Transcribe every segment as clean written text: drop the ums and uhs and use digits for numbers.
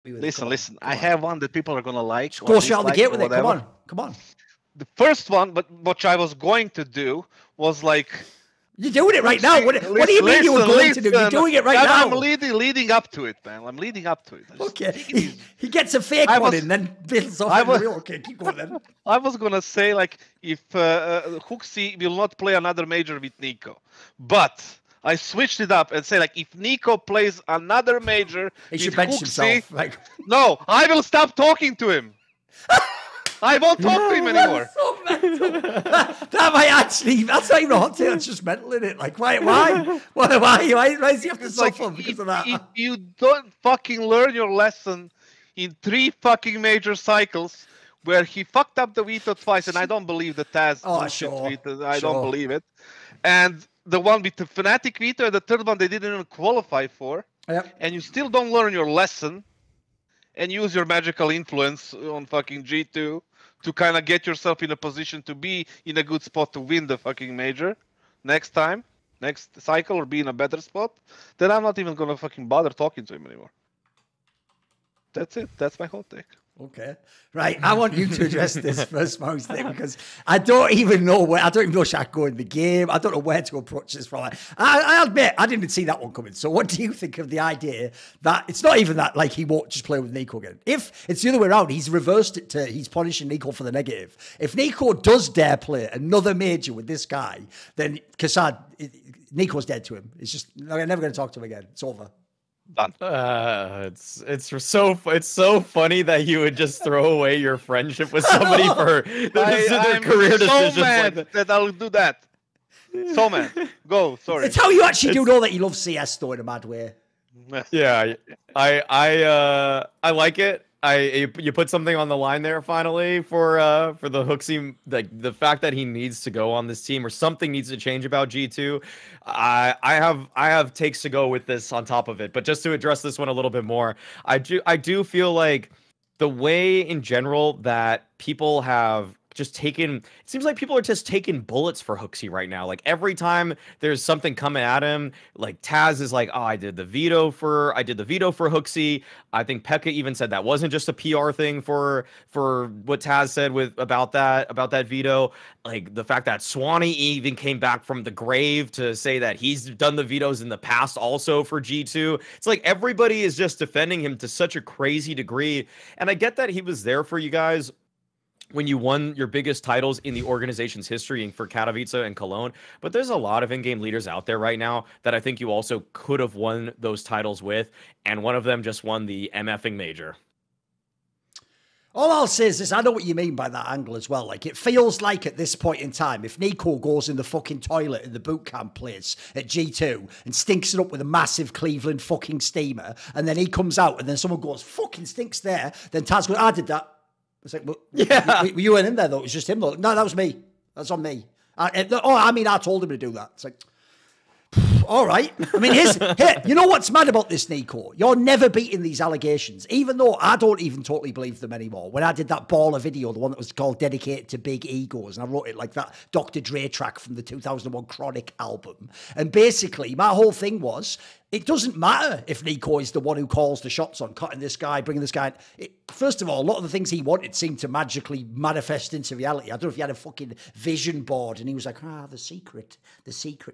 Listen. I have one that people are gonna like. Just go shut the gate with it. Come on. The first one, but what I was going to do was like. You're doing it right now. What do you mean you were going to do? You're doing it right now. I'm leading up to it, man. I'm leading up to it. Okay. He gets a fake one in, then builds off the real. Okay, keep going then. I was going to say, like, if Huxi will not play another major with Nico. But I switched it up and say, like, if Nico plays another major he with should bench himself. Like... No, I will stop talking to him. I won't talk to him anymore. That's so mental. That might actually, that's not even a hot take, that's just mental in it. Like, why does he have to suffer because of that? If you don't fucking learn your lesson in 3 fucking major cycles where he fucked up the veto twice, and I don't believe the Taz veto, I don't believe it. And the one with the Fnatic veto, and the third one they didn't even qualify for. Yep. And you still don't learn your lesson and use your magical influence on fucking G2 to kind of get yourself in a position to be in a good spot to win the fucking major next cycle, or be in a better spot, then I'm not even going to fucking bother talking to him anymore. That's it. That's my hot take. Okay. Right. I want you to address this first, Mouse thing, because I don't even know should I go in the game. I don't know where to approach this from. I admit I didn't see that one coming. So what do you think of the idea that it's not even that, like, he won't just play with Nico again? If it's the other way around, he's reversed it to he's punishing Nico for the negative. If Nico does dare play another major with this guy, then kassad, Nico's dead to him. It's just, I'm never going to talk to him again. It's over. Done. It's so funny that you would just throw away your friendship with somebody for the career decisions. So mad like that I'll do that. So mad. Go. Sorry. It's how you actually do know that you love CS though, in a mad way. Yeah, I like it. You put something on the line there finally for the Huxi, like the fact that he needs to go on this team, or something needs to change about G2. I have takes to go with this on top of it, but just to address this one a little bit more, I do feel like the way in general that people have just taken, it seems like people are just taking bullets for Huxi right now. Like every time there's something coming at him, like Taz is like, oh, I did the veto for Huxi. I think Pekka even said that wasn't just a PR thing for what Taz said about that veto. Like the fact that Swanee even came back from the grave to say that he's done the vetoes in the past also for G2. It's like everybody is just defending him to such a crazy degree. And I get that he was there for you guys when you won your biggest titles in the organization's history for Katowice and Cologne. But there's a lot of in-game leaders out there right now that I think you also could have won those titles with, and one of them just won the MFing major. All I'll say is this, I know what you mean by that angle as well. Like, it feels like at this point in time, if Nico goes in the fucking toilet in the boot camp place at G2 and stinks it up with a massive Cleveland fucking steamer, and then he comes out and then someone goes, fucking stinks there, then Taz goes, I did that. It's like, well, yeah, you weren't in there though. It was just him though. No, that was me. That's on me. I told him to do that. It's like, all right. I mean, here, you know what's mad about this, Nico? You're never beating these allegations, even though I don't even totally believe them anymore. When I did that baller video, the one that was called Dedicated to Big Egos, and I wrote it like that Dr. Dre track from the 2001 Chronic album. And basically, my whole thing was, it doesn't matter if Nico is the one who calls the shots on cutting this guy, bringing this guy in. First of all, a lot of the things he wanted seemed to magically manifest into reality. I don't know if he had a fucking vision board and he was like, the secret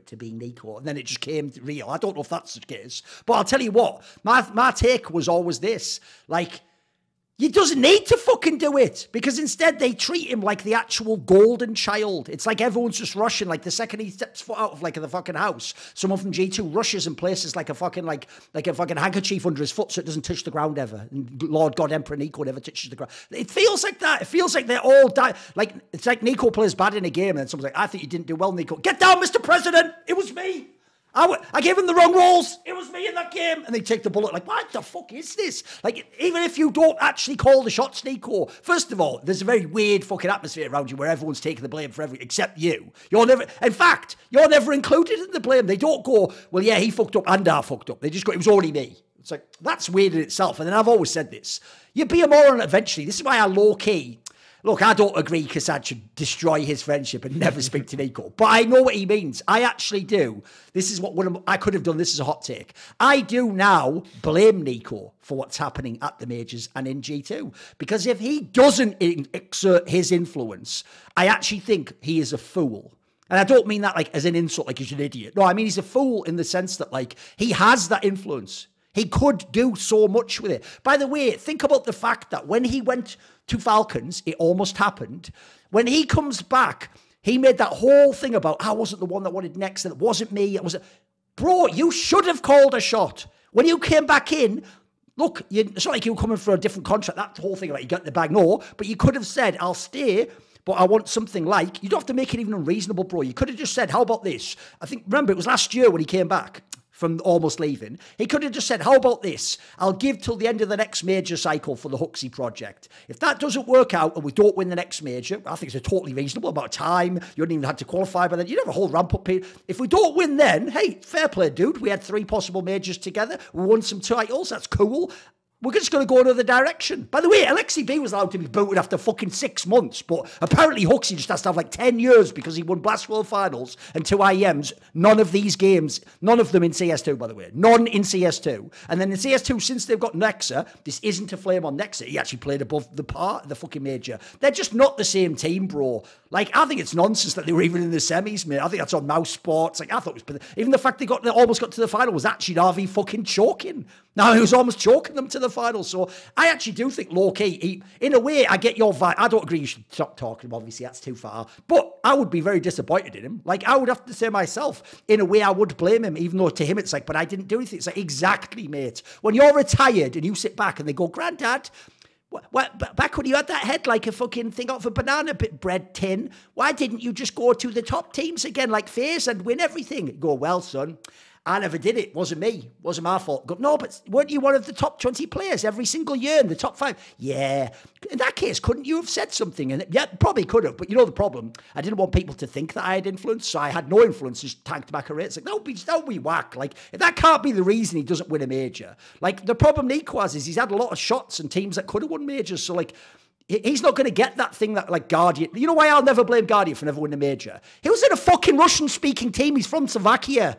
to being Nico. And then it just came real. I don't know if that's the case. But I'll tell you what, my take was always this. Like, he doesn't need to fucking do it, because instead they treat him like the actual golden child. It's like everyone's just rushing. Like the second he steps foot out of like the fucking house, someone from G2 rushes and places like a fucking handkerchief under his foot so it doesn't touch the ground ever. And Lord God Emperor Nico never touches the ground. It feels like that. It feels like they're all like it's like Nico plays bad in a game and then someone's like, I think you didn't do well, Nico. Get down, Mr. President. It was me. I gave him the wrong roles. It was me in that game. And they take the bullet like, what the fuck is this? Like, even if you don't actually call the shots, Nico, first of all, there's a very weird fucking atmosphere around you where everyone's taking the blame for everything except you. In fact, you're never included in the blame. They don't go, well, yeah, he fucked up and I fucked up. They just go, it was only me. It's like, that's weird in itself. And then I've always said this. You be a moron eventually. This is why I low-key... Look, I don't agree Kassad should destroy his friendship and never speak to Nico, but I know what he means. I actually do. This is what I could have done. This is a hot take. I do now blame Nico for what's happening at the majors and in G2. Because if he doesn't exert his influence, I actually think he is a fool. And I don't mean that like as an insult, like he's an idiot. No, I mean he's a fool in the sense that like he has that influence. He could do so much with it. By the way, think about the fact that when he went to Falcons, it almost happened. When he comes back, he made that whole thing about, I wasn't the one that wanted next, and it wasn't me. It was, bro, you should have called a shot. When you came back in, look, it's not like you were coming for a different contract. That whole thing about you got the bag, no. But you could have said, I'll stay, but I want something like, you don't have to make it even unreasonable, bro. You could have just said, how about this? I think, remember, it was last year when he came back from almost leaving. He could have just said, how about this? I'll give till the end of the next major cycle for the Huxley project. If that doesn't work out and we don't win the next major, I think it's a totally reasonable amount of time. You wouldn't even have to qualify by then. You'd have a whole ramp-up period. If we don't win then, hey, fair play, dude. We had 3 possible majors together. We won some titles. That's cool. We're just going to go another direction. By the way, Alexi B was allowed to be booted after fucking 6 months, but apparently Huxley just has to have like 10 years because he won Blast World Finals and 2 IEMs. None of these games, none of them in CS2, by the way. None in CS2. And then in CS2, since they've got Nexa, this isn't a flame on Nexa. He actually played above the fucking major. They're just not the same team, bro. Like, I think it's nonsense that they were even in the semis, mate. I think that's on Mouse Sports. Like, I thought it was... Even the fact they almost got to the final was actually Navi fucking choking. Now, he was almost choking them to the final. So, I actually do think low-key, in a way, I get your vibe. I don't agree you should stop talking, obviously, that's too far. But I would be very disappointed in him. Like, I would have to say myself, in a way, I would blame him, even though to him it's like, but I didn't do anything. It's like, exactly, mate. When you're retired and you sit back and they go, Granddad... back when you had that head like a fucking thing off a banana bread tin, why didn't you just go to the top teams again like FaZe and win everything? You go, well, son, I never did it. Wasn't me. Wasn't my fault. Go, no, but weren't you one of the top 20 players every single year in the top 5? Yeah. In that case, couldn't you have said something? And yeah, probably could have. But you know the problem? I didn't want people to think that I had influence, so I had no influence. Just tanked back a rate. It's like, don't be whack. Like, that can't be the reason he doesn't win a major. Like, the problem Nico has is he's had a lot of shots and teams that could have won majors. So, like, he's not going to get that thing that, like, Guardian... You know why I'll never blame Guardian for never winning a major? He was in a fucking Russian-speaking team. He's from Slovakia.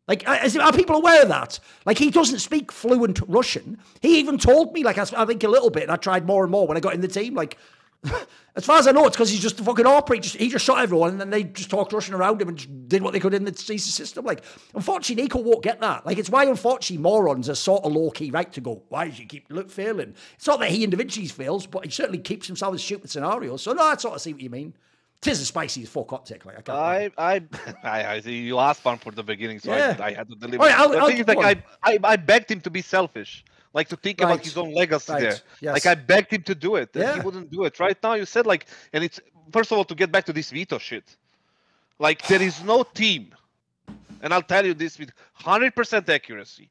Like, are people aware of that? Like, he doesn't speak fluent Russian. He even told me, like, I think a little bit, and I tried more and more when I got in the team. Like, as far as I know, it's because he's just a fucking operator. He just shot everyone, and then they just talked Russian around him and just did what they could in the CC system. Like, unfortunately, Nico won't get that. Like, it's why, unfortunately, morons are sort of low-key right to go, why does he keep failing? It's not that he individually fails, but he certainly keeps himself in stupid scenarios. So, no, I sort of see what you mean. Tis a spicy as fuck hot take. Like, I see you asked one for the beginning, so yeah. I had to deliver. Right, the thing is, like, I begged him to be selfish, like to think about his own legacy there. Yes. Like, I begged him to do it, and he wouldn't do it. Right now, you said, like, and it's, first of all, to get back to this veto shit, like, there is no team, and I'll tell you this with 100% accuracy,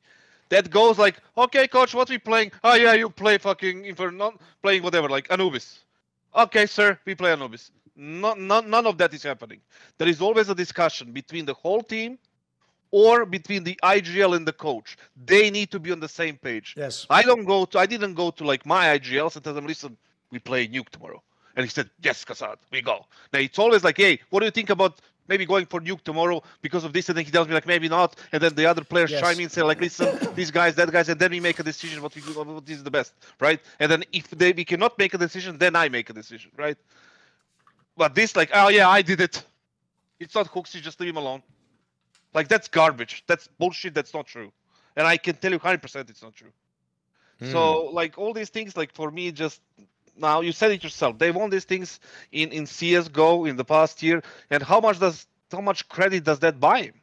that goes like, okay, coach, what we playing? Oh yeah, you play fucking Inferno, playing whatever, like Anubis. Okay, sir, we play Anubis. None of that is happening. There is always a discussion between the whole team or between the IGL and the coach. They need to be on the same page. Yes. I didn't go to like my IGLs and tell them, listen, we play Nuke tomorrow. And he said, yes, Kassad, we go. Now it's always like, hey, what do you think about maybe going for Nuke tomorrow because of this? And then he tells me like, maybe not. And then the other players chime in and say like, listen, these guys, that guys, and then we make a decision what is the best, right? And then if we cannot make a decision, then I make a decision, right? But this, like, oh yeah, I did it. It's not Huxley, just leave him alone. Like, that's garbage. That's bullshit. That's not true. And I can tell you 100% it's not true. So, like, all these things, like, for me, just now, you said it yourself. They won these things in CSGO in the past year. And how much credit does that buy him?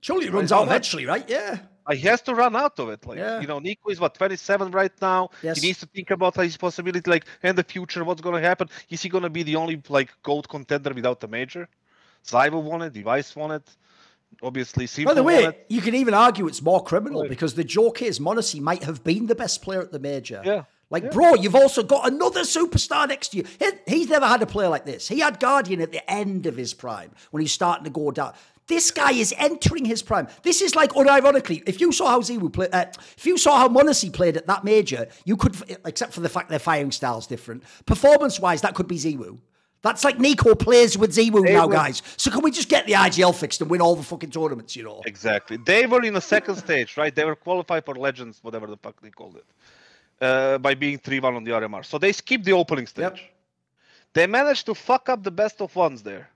Surely it runs out eventually, right? Yeah. He has to run out of it. Like, you know, Nico is 27 right now. Yes. He needs to think about his possibility, like, and the future, what's going to happen. Is he going to be the only, like, GOAT contender without a major? Zyvo won it, Device won it. Obviously, Simple by the way, won it. you can even argue it's more criminal because the joke is Monacy might have been the best player at the major. Yeah. Like, bro, you've also got another superstar next to you. He's never had a player like this. He had Guardian at the end of his prime when he's starting to go down. This guy is entering his prime. This is like, unironically, if you saw how Ziwu played, if you saw how Monesi played at that major, you could, except for the fact their firing style's different, performance-wise, that could be Ziwu. That's like Nico plays with Ziwu now, guys. So can we just get the IGL fixed and win all the fucking tournaments, you know? Exactly. They were in the second stage, right? They were qualified for Legends, whatever the fuck they called it, by being 3-1 on the RMR. So they skipped the opening stage. Yep. They managed to fuck up the best of ones there.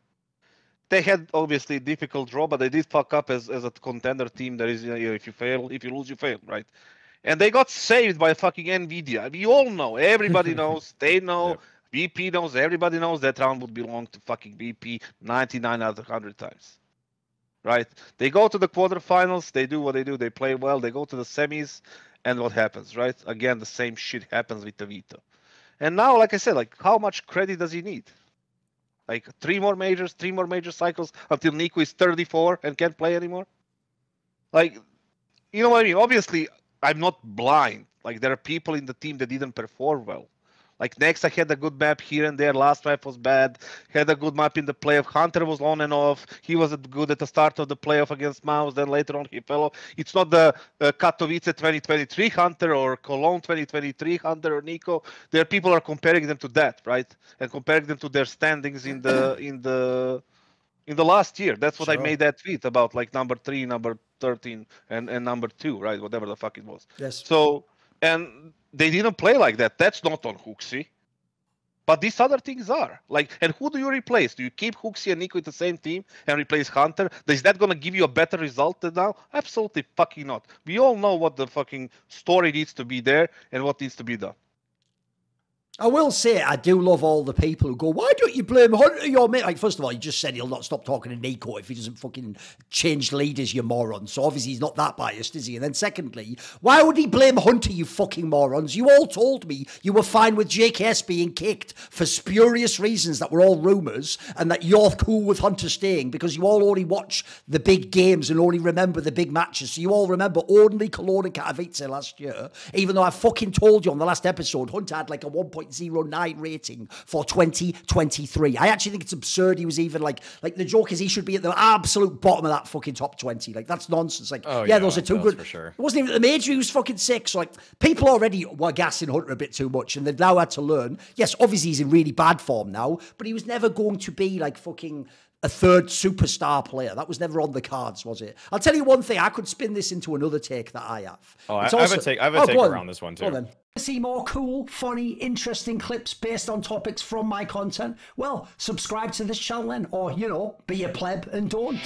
They had obviously a difficult draw, but they did fuck up as a contender team. There is, if you fail, if you lose, you fail, right? And they got saved by fucking Nvidia. We all know. Everybody knows. They know. Yep. BP knows. Everybody knows that round would belong to fucking BP 99 out of 100 times, right? They go to the quarterfinals. They do what they do. They play well. They go to the semis, and what happens, right? Again, the same shit happens with Tavito. And now, like I said, like how much credit does he need? Like 3 more major cycles until Nico is 34 and can't play anymore? Like, you know what I mean? Obviously, I'm not blind. Like, there are people in the team that didn't perform well. Like, Nexa had a good map here and there. Last map was bad. Had a good map in the playoff. Hunter was on and off. He was good at the start of the playoff against Mouse. Then later on, he fell off. It's not the Katowice 2023 Hunter or Cologne 2023 Hunter or Nico. There, people are comparing them to that, right? And comparing them to their standings in the last year. That's what I made that tweet about, like number 3, number 13, and number 2, right? Whatever the fuck it was. Yes. So, and they didn't play like that. That's not on Hooksy. But these other things are. Like, and who do you replace? Do you keep Hooksy and Nico in the same team and replace Hunter? Is that going to give you a better result than now? Absolutely fucking not. We all know what the fucking story needs to be there and what needs to be done. I will say, I do love all the people who go, why don't you blame Hunter, your mate? Like, first of all, you just said he'll not stop talking to Nico if he doesn't fucking change leaders, you moron. So obviously he's not that biased, is he? And then secondly, why would he blame Hunter, you fucking morons? You all told me you were fine with JKS being kicked for spurious reasons that were all rumours, and that you're cool with Hunter staying because you all only watch the big games and only remember the big matches. So you all remember only Cologne and Katowice last year, even though I fucking told you on the last episode, Hunter had like a 1.09 rating for 2023. I actually think it's absurd. He was even like the joke is he should be at the absolute bottom of that fucking top 20. Like, that's nonsense. Like, those are too good. For sure. It wasn't even at the major. He was fucking sick. So like, people already were gassing Hunter a bit too much, and they've now had to learn. Yes, obviously he's in really bad form now, but he was never going to be like fucking a third superstar player. That was never on the cards, was it? I'll tell you one thing. I could spin this into another take that I have. Oh, I have a take around this one too. See more cool, funny, interesting clips based on topics from my content? Well, subscribe to this channel then, or, you know, be a pleb and don't.